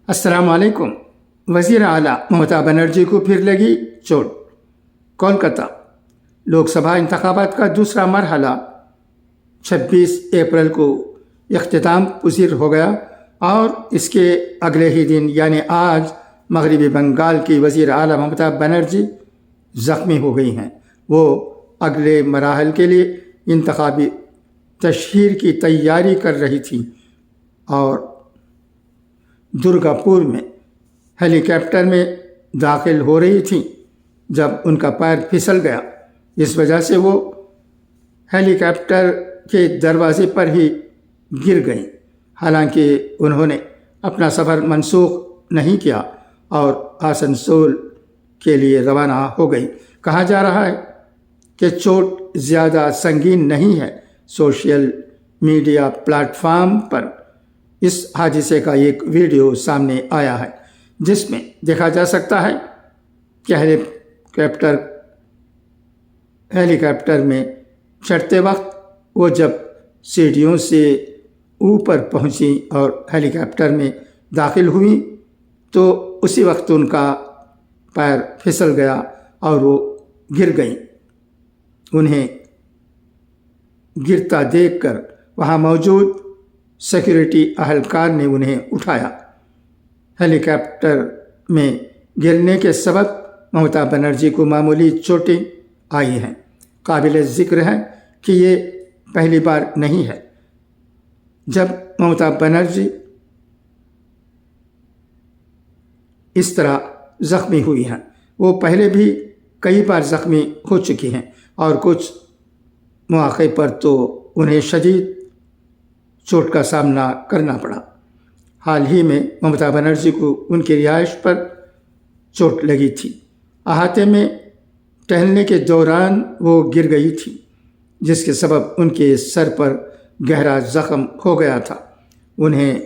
السلام علیکم۔ وزیر اعلیٰ ممتا بنرجی کو پھر لگی چوٹ۔ کولکتہ لوک سبھا انتخابات کا دوسرا مرحلہ 26 اپریل کو اختتام پذیر ہو گیا اور اس کے اگلے ہی دن یعنی آج مغربی بنگال کی وزیر اعلیٰ ممتا بنرجی زخمی ہو گئی ہیں۔ وہ اگلے مراحل کے لیے انتخابی تشہیر کی تیاری کر رہی تھیں اور درگا پور میں ہیلی کاپٹر میں داخل ہو رہی تھیں جب ان کا پیر پھسل گیا۔ اس وجہ سے وہ ہیلی کاپٹر کے دروازے پر ہی گر گئیں، حالانکہ انہوں نے اپنا سفر منسوخ نہیں کیا اور آسنسول کے لیے روانہ ہو گئی۔ کہا جا رہا ہے کہ چوٹ زیادہ سنگین نہیں ہے۔ سوشل میڈیا پلیٹ فارم پر اس حادثے کا ایک ویڈیو سامنے آیا ہے جس میں دیکھا جا سکتا ہے کہ ہیلی کاپٹر میں چڑھتے وقت وہ جب سیڑھیوں سے اوپر پہنچی اور ہیلی کاپٹر میں داخل ہوئی تو اسی وقت ان کا پیر پھسل گیا اور وہ گر گئیں۔ انہیں گرتا دیکھ کر وہاں موجود سیکورٹی اہلکار نے انہیں اٹھایا۔ ہیلی کاپٹر میں گرنے کے سبب ممتا بنرجی کو معمولی چوٹیں آئی ہیں۔ قابل ذکر ہے کہ یہ پہلی بار نہیں ہے جب ممتا بنرجی اس طرح زخمی ہوئی ہیں۔ وہ پہلے بھی کئی بار زخمی ہو چکی ہیں اور کچھ مواقع پر تو انہیں شدید چوٹ کا سامنا کرنا پڑا۔ حال ہی میں ممتا بنرجی کو ان کی رہائش پر چوٹ لگی تھی۔ احاطے میں ٹہلنے کے دوران وہ گر گئی تھی جس کے سبب ان کے سر پر گہرا زخم ہو گیا تھا۔ انہیں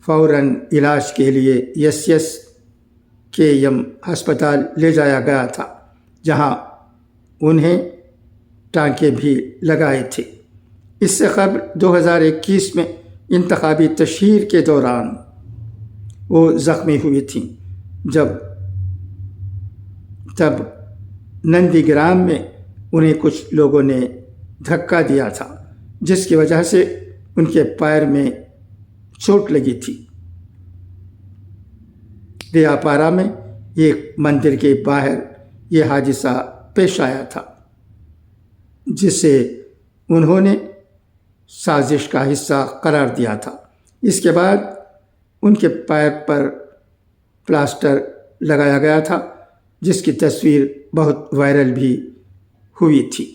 فوراً علاج کے لیے SSKM ہسپتال لے جایا گیا تھا جہاں انہیں ٹانکے بھی لگائے تھے۔ اس سے قبل 2021 میں انتخابی تشہیر کے دوران وہ زخمی ہوئی تھیں تب نندی گرام میں انہیں کچھ لوگوں نے دھکا دیا تھا جس کی وجہ سے ان کے پیر میں چوٹ لگی تھی۔ ریا پارا میں ایک مندر کے باہر یہ حادثہ پیش آیا تھا جسے انہوں نے سازش کا حصہ قرار دیا تھا۔ اس کے بعد ان کے پیر پر پلاسٹر لگایا گیا تھا جس کی تصویر بہت وائرل بھی ہوئی تھی۔